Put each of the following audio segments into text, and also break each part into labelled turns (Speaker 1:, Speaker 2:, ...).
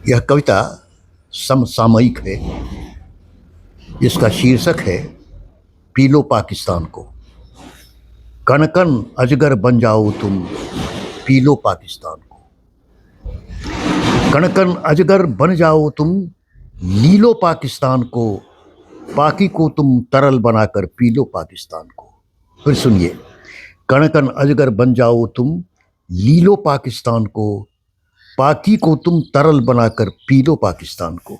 Speaker 1: यह कविता समसामयिक है। इसका शीर्षक है पी लो पाकिस्तान को। कण कण अजगर बन जाओ तुम, पी लो पाकिस्तान को। कण कण अजगर बन जाओ तुम, ली लो पाकिस्तान को। पाकी को तुम तरल बनाकर पी लो पाकिस्तान को। फिर सुनिए, कण कण अजगर बन जाओ तुम, ली लो पाकिस्तान को। पाकी को तुम तरल बनाकर पी लो पाकिस्तान को।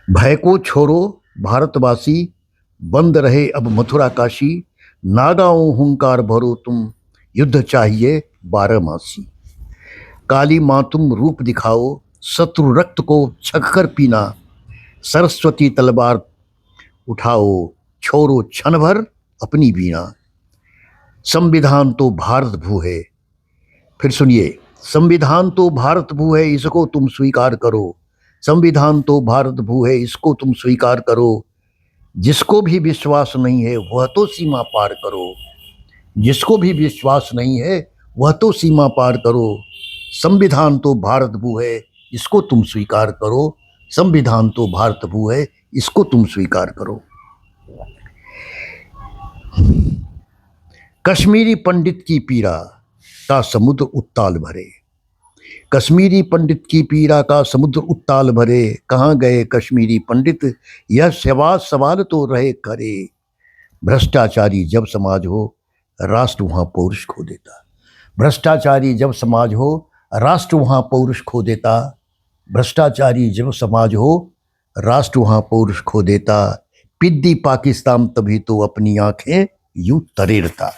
Speaker 1: भय को छोड़ो भारतवासी, बंद रहे अब मथुरा काशी। नागाओं हुंकार भरो तुम, युद्ध चाहिए बारहमासी। काली माँ तुम रूप दिखाओ, शत्रु रक्त को छककर पीना। सरस्वती तलवार उठाओ, छोड़ो क्षण भर अपनी बीना। संविधान तो भारत भू है। फिर सुनिए, संविधान तो भारत भू है, इसको तुम स्वीकार करो। संविधान तो भारत भू है, इसको तुम स्वीकार करो। जिसको भी विश्वास नहीं है वह तो सीमा पार करो। जिसको भी विश्वास नहीं है वह तो सीमा पार करो। संविधान तो भारत भू है, इसको तुम स्वीकार करो। संविधान तो भारत भू है, इसको तुम स्वीकार करो। कश्मीरी पंडित की पीड़ा का समुद्र उत्ताल भरे। कश्मीरी पंडित की पीड़ा का समुद्र उत्ताल भरे। कहाँ गए कश्मीरी पंडित, यह सवाल तो रहे करे। भ्रष्टाचारी जब समाज हो, राष्ट्र वहाँ पौरुष खो देता। भ्रष्टाचारी जब समाज हो, राष्ट्र वहाँ पौरुष खो देता। भ्रष्टाचारी जब समाज हो, राष्ट्र वहाँ पौरुष खो देता। पिद्दी पाकिस्तान तभी तो अपनी आंखें यूं तरेरता।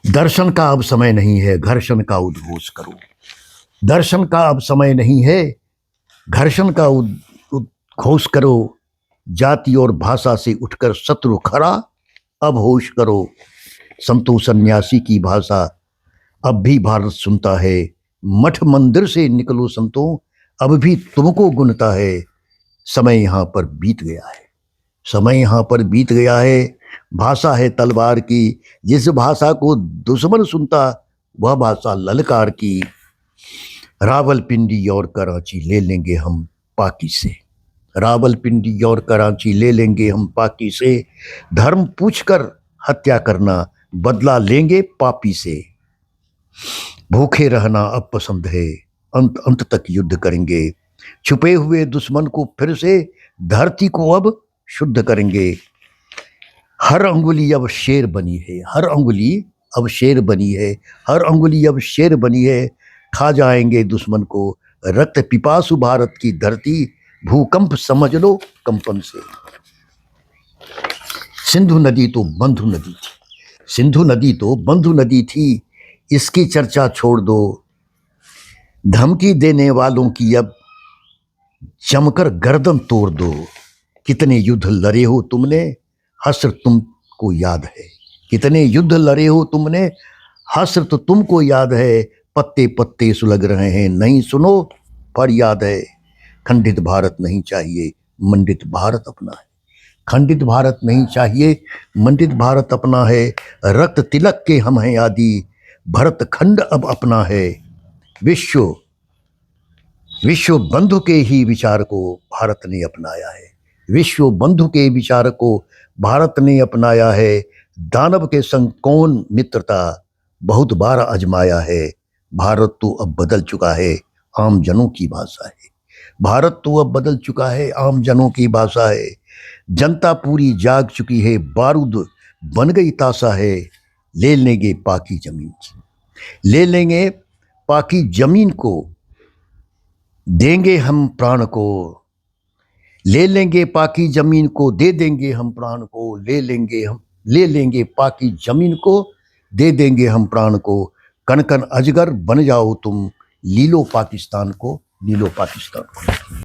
Speaker 1: दर्शन का अब समय नहीं है, घर्षण का उद्घोष करो। दर्शन का अब समय नहीं है, घर्षण का उद्घोष करो। जाति और भाषा से उठकर शत्रु खड़ा अब होश करो। संतो सन्यासी की भाषा अब भी भारत सुनता है। मठ मंदिर से निकलो संतों, अब भी तुमको गुनता है। समय यहाँ पर बीत गया है। समय यहाँ पर बीत गया है। भाषा है तलवार की, जिस भाषा को दुश्मन सुनता वह भाषा ललकार की। रावलपिंडी और कराची ले लेंगे हम पाकी से। रावलपिंडी और कराची ले लेंगे हम पाकी से। धर्म पूछकर हत्या करना, बदला लेंगे पापी से। भूखे रहना अब पसंद है, अंत अंत तक युद्ध करेंगे। छुपे हुए दुश्मन को फिर से धरती को अब शुद्ध करेंगे। हर अंगुली अब शेर बनी है, हर अंगुली अब शेर बनी है। हर अंगुली अब शेर बनी है, खा जाएंगे दुश्मन को। रक्त पिपासु भारत की धरती, भूकंप समझ लो कंपन से। सिंधु नदी तो बंधु नदी थी। सिंधु नदी तो बंधु नदी थी, इसकी चर्चा छोड़ दो। धमकी देने वालों की अब जमकर गर्दन तोड़ दो। कितने युद्ध लड़े हो तुमने, हस्र तुमको याद है। कितने युद्ध लड़े हो तुमने, हस्र तो तुमको याद है। पत्ते पत्ते सुलग रहे हैं, नहीं सुनो फरियाद है। खंडित भारत नहीं चाहिए, मंडित भारत अपना है। खंडित भारत नहीं चाहिए, मंडित भारत अपना है। रक्त तिलक के हम हैं आदि, भरत खंड अब अपना है। विश्व विश्व बंधु के ही विचार को भारत ने अपनाया है। विश्व बंधु के विचार को भारत ने अपनाया है। दानव के संग कौन मित्रता बहुत बार आजमाया है। भारत तो अब बदल चुका है, आम जनों की भाषा है। भारत तो अब बदल चुका है, आम जनों की भाषा है। जनता पूरी जाग चुकी है, बारूद बन गई ताशा है। ले लेंगे पाकी जमीन की, ले लेंगे पाकी जमीन को। देंगे हम प्राण को, ले लेंगे पाकी जमीन को। दे देंगे हम प्राण को, ले लेंगे पाकी जमीन को। दे देंगे हम प्राण को। कण कण अजगर बन जाओ तुम, ली लो पाकिस्तान को, ली लो पाकिस्तान को।